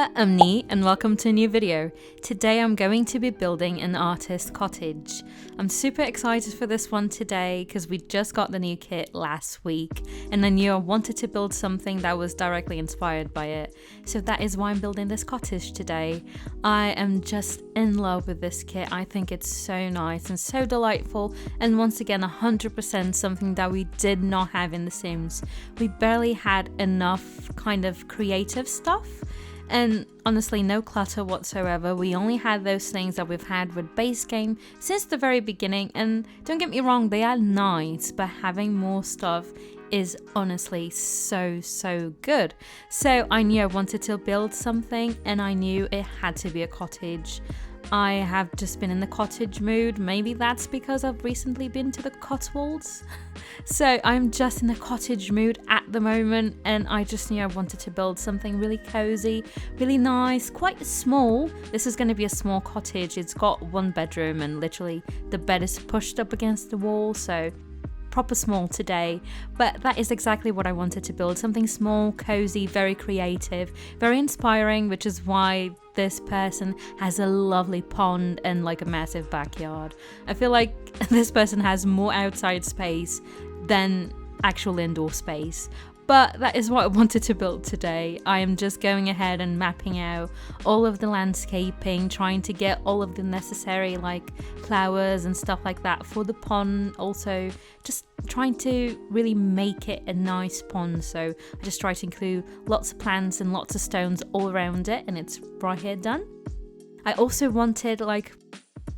Hiya, I'm Nee and welcome to a new video. Today I'm going to be building an artist cottage. I'm super excited for this one today because we just got the new kit last week and I knew I wanted to build something that was directly inspired by it. So that is why I'm building this cottage today. I am just in love with this kit. I think it's so nice and so delightful, and once again 100% something that we did not have in The Sims. We barely had enough kind of creative stuff. And honestly, no clutter whatsoever. We only had those things that we've had with base game since the very beginning. And don't get me wrong, they are nice, but having more stuff is honestly so good. So I knew I wanted to build something and I knew it had to be a cottage. I have just been in the cottage mood. Maybe that's because I've recently been to the Cotswolds. So I'm just in the cottage mood at the moment, and I just knew I wanted to build something really cozy, really nice, quite small. This is going to be a small cottage. It's got one bedroom and literally the bed is pushed up against the wall, so proper small today, but that is exactly what I wanted to build. Something small, cozy, very creative, very inspiring, which is why this person has a lovely pond and like a massive backyard. I feel like this person has more outside space than actual indoor space. But that is what I wanted to build today. I am just going ahead and mapping out all of the landscaping, trying to get all of the necessary like flowers and stuff like that for the pond. Also just trying to really make it a nice pond. So I just try to include lots of plants and lots of stones all around it, and it's right here done. I also wanted like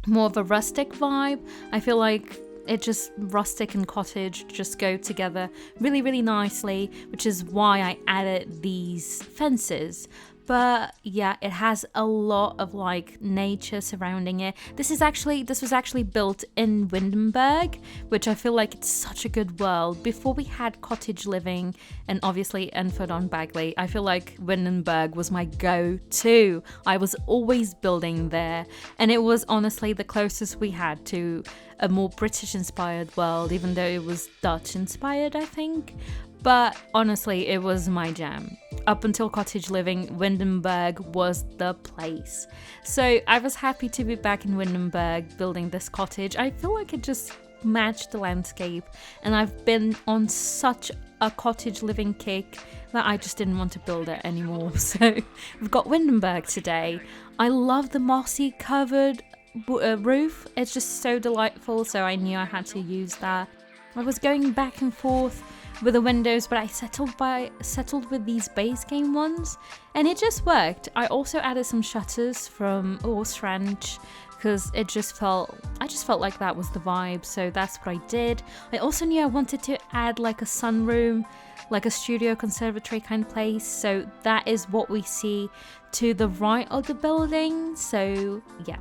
more of a rustic vibe. I feel like it just rustic and cottage just go together really nicely, which is why I added these fences. But yeah, it has a lot of like nature surrounding it. This was actually built in Windenburg, which I feel like it's such a good world. Before we had cottage living and obviously Enford on Bagley, I feel like Windenburg was my go-to. I was always building there, and it was honestly the closest we had to a more British inspired world, even though it was Dutch inspired, I think. But honestly, it was my jam. Up until cottage living, Windenburg was the place. So I was happy to be back in Windenburg building this cottage. I feel like it just matched the landscape, and I've been on such a cottage living kick that I just didn't want to build it anymore. So we've got Windenburg today. I love the mossy covered roof. It's just so delightful, so I knew I had to use that. I was going back and forth with the windows, but I settled with these base game ones, and it just worked. I also added some shutters from Strange because I just felt like that was the vibe, so that's what I did. I also knew I wanted to add like a sunroom, like a studio conservatory kind of place, so that is what we see to the right of the building. So yeah,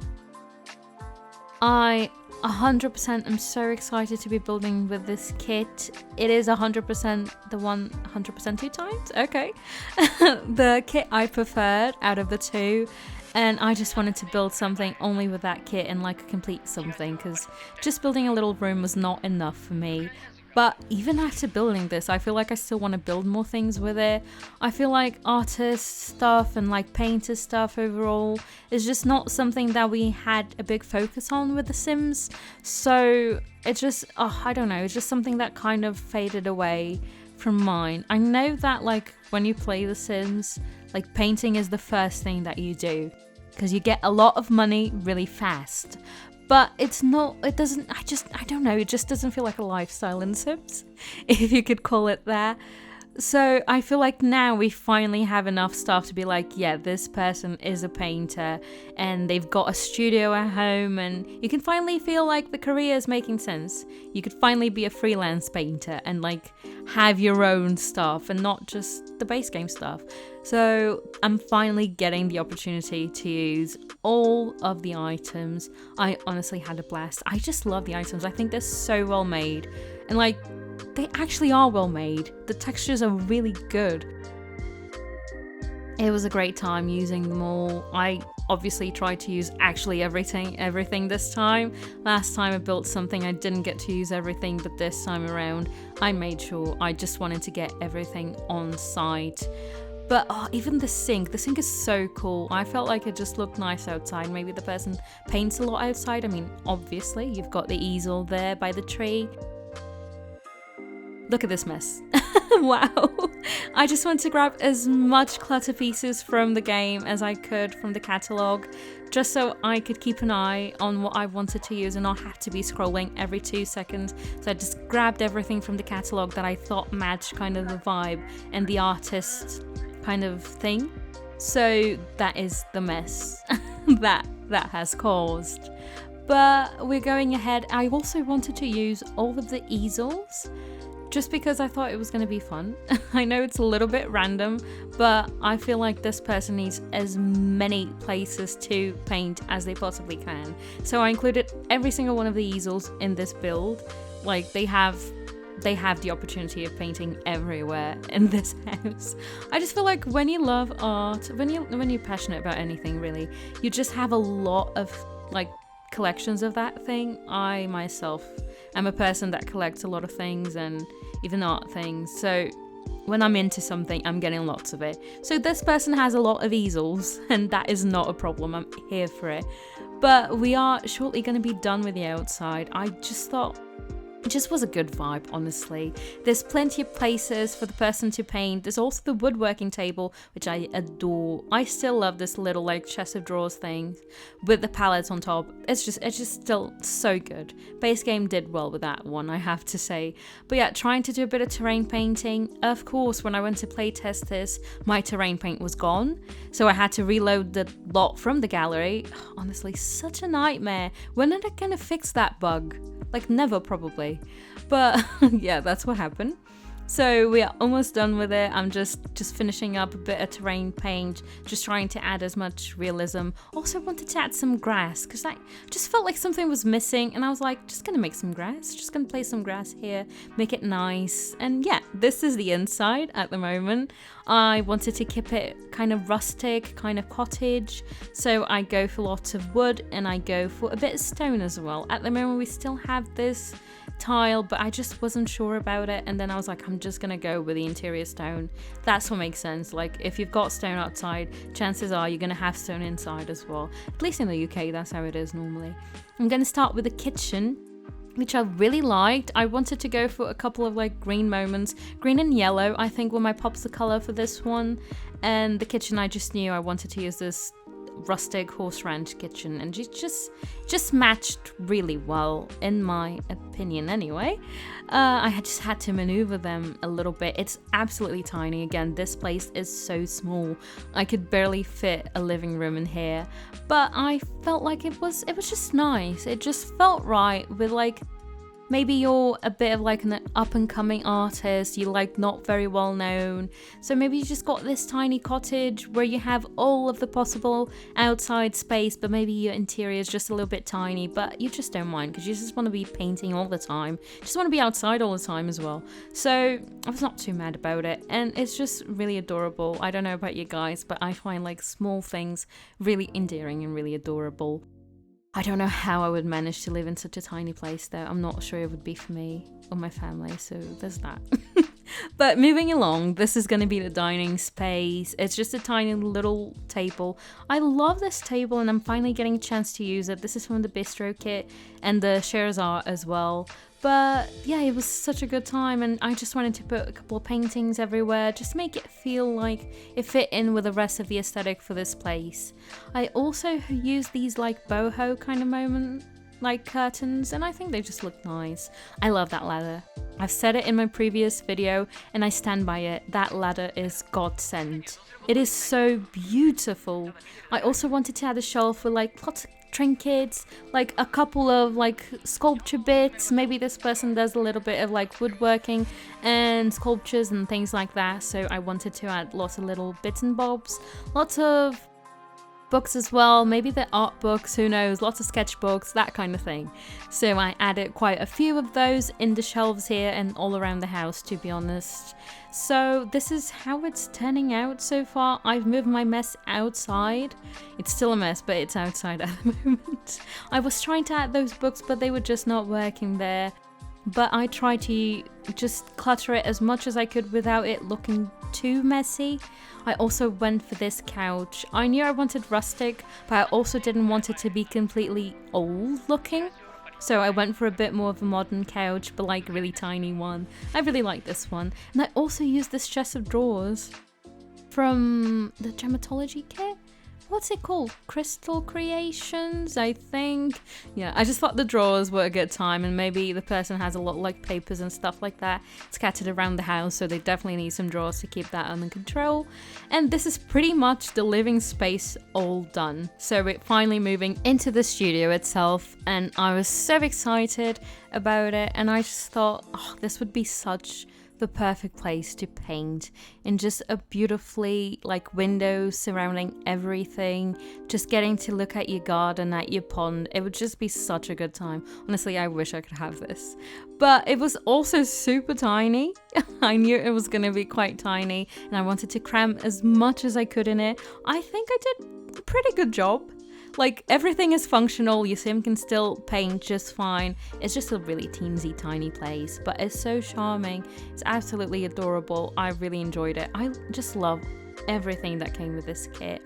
I 100% am so excited to be building with this kit. It is 100% the one, 100% 2 times? Okay. The kit I preferred out of the two, and I just wanted to build something only with that kit and like a complete something, because just building a little room was not enough for me. But even after building this, I feel like I still want to build more things with it. I feel like artist stuff and like painter stuff overall is just not something that we had a big focus on with The Sims. So it just, I don't know, it's just something that kind of faded away from mine. I know that like when you play The Sims, like painting is the first thing that you do because you get a lot of money really fast. But it's not, it doesn't, I don't know, it just doesn't feel like a lifestyle in Sims, if you could call it that. So I feel like now we finally have enough stuff to be like, yeah, this person is a painter and they've got a studio at home, and you can finally feel like the career is making sense. You could finally be a freelance painter and like have your own stuff and not just the base game stuff. So I'm finally getting the opportunity to use all of the items. I honestly had a blast. I just love the items. I think they're so well made, and like they actually are well made. The textures are really good. It was a great time using them all. I obviously tried to use actually everything this time. Last time I built something, I didn't get to use everything, but this time around I made sure I just wanted to get everything on site. But oh, even the sink is so cool. I felt like it just looked nice outside. Maybe the person paints a lot outside. I mean, obviously, you've got the easel there by the tree. Look at this mess. Wow. I just want to grab as much clutter pieces from the game as I could from the catalogue, just so I could keep an eye on what I wanted to use and not have to be scrolling every 2 seconds. So I just grabbed everything from the catalogue that I thought matched kind of the vibe and the artist kind of thing. So that is the mess that has caused. But we're going ahead. I also wanted to use all of the easels, just because I thought it was going to be fun. I know it's a little bit random, but I feel like this person needs as many places to paint as they possibly can. So I included every single one of the easels in this build. Like they have the opportunity of painting everywhere in this house. I just feel like when you love art, when you're passionate about anything really, you just have a lot of like collections of that thing. I myself am a person that collects a lot of things and even art things, so when I'm into something I'm getting lots of it. So this person has a lot of easels and that is not a problem. I'm here for it. But we are shortly going to be done with the outside. I just thought it just was a good vibe, honestly. There's plenty of places for the person to paint. There's also the woodworking table, which I adore. I still love this little like chest of drawers thing with the palettes on top. It's just still so good. Base game did well with that one, I have to say. But yeah, trying to do a bit of terrain painting. Of course, when I went to play test this, my terrain paint was gone. So I had to reload the lot from the gallery. Honestly, such a nightmare. When are they gonna fix that bug? Like never, probably. But yeah, that's what happened. So we are almost done with it. I'm just finishing up a bit of terrain paint, just trying to add as much realism. Also wanted to add some grass because I just felt like something was missing, and I was like, just gonna make some grass, just gonna place some grass here, make it nice. And yeah, this is the inside at the moment. I wanted to keep it kind of rustic, kind of cottage, so I go for lots of wood and I go for a bit of stone as well. At the moment we still have this tile, but I just wasn't sure about it, and then I was like, I'm just gonna go with the interior stone. That's what makes sense. Like if you've got stone outside, chances are you're gonna have stone inside as well. At least in the UK, that's how it is normally. I'm gonna start with the kitchen, which I really liked. I wanted to go for a couple of like green moments. Green and yellow I think were my pops of color for this one. And the kitchen, I just knew I wanted to use this rustic horse ranch kitchen, and it just matched really well in my opinion anyway. I just had to maneuver them a little bit. It's absolutely tiny. Again, this place is so small. I could barely fit a living room in here, but I felt like it was just nice. It just felt right with like, maybe you're a bit of like an up-and-coming artist, you're like not very well known, so maybe you just got this tiny cottage where you have all of the possible outside space, but maybe your interior is just a little bit tiny, but you just don't mind because you just want to be painting all the time, just want to be outside all the time as well. So I was not too mad about it, and it's just really adorable. I don't know about you guys, but I find like small things really endearing and really adorable. I don't know how I would manage to live in such a tiny place though. I'm not sure it would be for me or my family, so there's that. But moving along, this is going to be the dining space. It's just a tiny little table. I love this table and I'm finally getting a chance to use it. This is from the bistro kit and the chairs are as well. But yeah, it was such a good time, and I just wanted to put a couple of paintings everywhere, just make it feel like it fit in with the rest of the aesthetic for this place. I also used these like boho kind of moment, like curtains, and I think they just look nice. I love that ladder. I've said it in my previous video and I stand by it. That ladder is godsend. It is so beautiful. I also wanted to add a shelf with like lots of trinkets, like a couple of like sculpture bits. Maybe this person does a little bit of like woodworking and sculptures and things like that, so I wanted to add lots of little bits and bobs. Lots of books as well, maybe the art books, who knows, lots of sketchbooks, that kind of thing. So I added quite a few of those in the shelves here and all around the house, to be honest. So this is how it's turning out so far. I've moved my mess outside. It's still a mess, but it's outside at the moment. I was trying to add those books, but they were just not working there. but I tried to just clutter it as much as I could without it looking too messy. I also went for this couch. I knew I wanted rustic, but I also didn't want it to be completely old looking. So I went for a bit more of a modern couch, but like a really tiny one. I really like this one. And I also used this chest of drawers from the Gematology kit. What's it called? Crystal Creations, I think. Yeah, I just thought the drawers were a good time, and maybe the person has a lot like papers and stuff like that scattered around the house, so they definitely need some drawers to keep that under control. And this is pretty much the living space all done. So we're finally moving into the studio itself, and I was so excited about it, and I just thought, oh, this would be such the perfect place to paint, in just a beautifully like windows surrounding everything, just getting to look at your garden, at your pond. It would just be such a good time. Honestly, I wish I could have this, but it was also super tiny. I knew it was going to be quite tiny, and I wanted to cram as much as I could in it. I think I did a pretty good job. Like, everything is functional, your sim can still paint just fine. It's just a really teensy tiny place, but it's so charming. It's absolutely adorable. I really enjoyed it. I just love everything that came with this kit.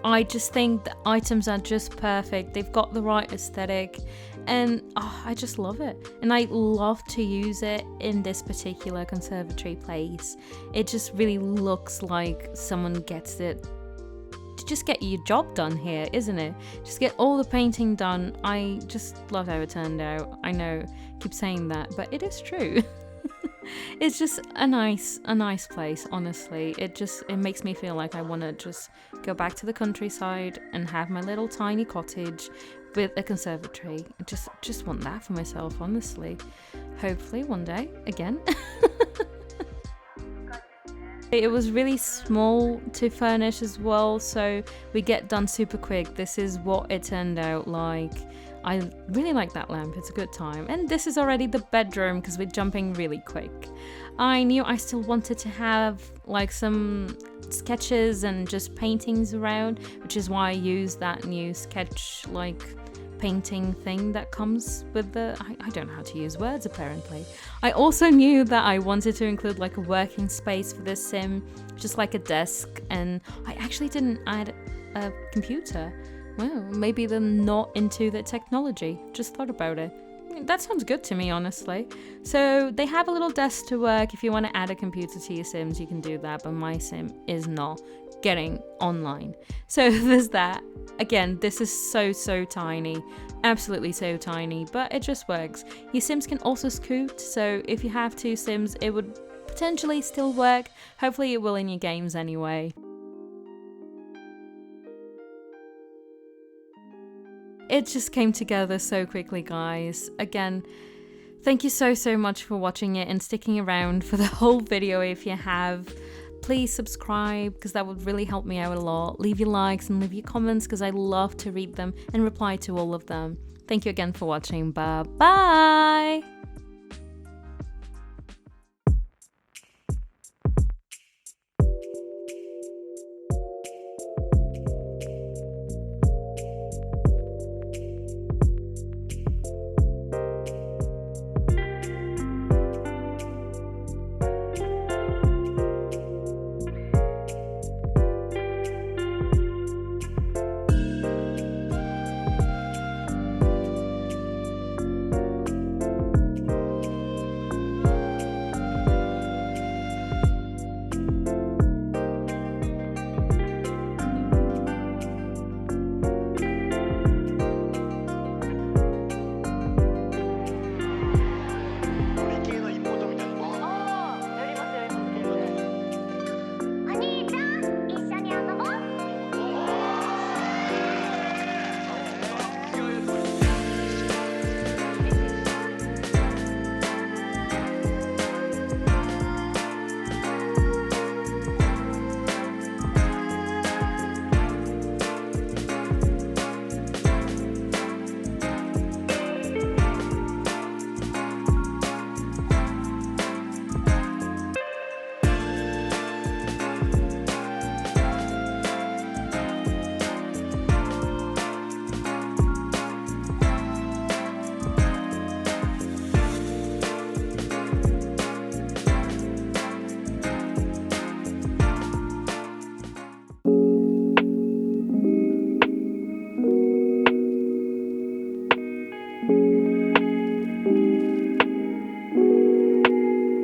I just think the items are just perfect. They've got the right aesthetic, and I just love it. And I love to use it in this particular conservatory place. It just really looks like someone gets it. Just get your job done here, isn't it? Just get all the painting done. I just love how it turned out. I know, I keep saying that, but it is true. It's just a nice place, honestly. It makes me feel like I want to just go back to the countryside and have my little tiny cottage with a conservatory. I just want that for myself, honestly. Hopefully one day again. It was really small to furnish as well, so we get done super quick. This is what it turned out like. I really like that lamp, it's a good time. And this is already the bedroom because we're jumping really quick. I knew I still wanted to have like some sketches and just paintings around, which is why I used that new sketch like painting thing that comes with the I don't know how to use words apparently. I also knew that I wanted to include like a working space for this sim, just like a desk, and I actually didn't add a computer. Well, maybe they're not into the technology. Just thought about it. That sounds good to me, honestly. So they have a little desk to work. If you want to add a computer to your Sims, you can do that, but my sim is not getting online. So there's that. Again, this is so tiny. Absolutely so tiny, but it just works. Your Sims can also scoot, so if you have two Sims, it would potentially still work. Hopefully it will in your games anyway. It just came together so quickly, guys. Again, thank you so much for watching it and sticking around for the whole video. If you have, please subscribe because that would really help me out a lot. Leave your likes and leave your comments because I love to read them and reply to all of them. Thank you again for watching. Bye bye.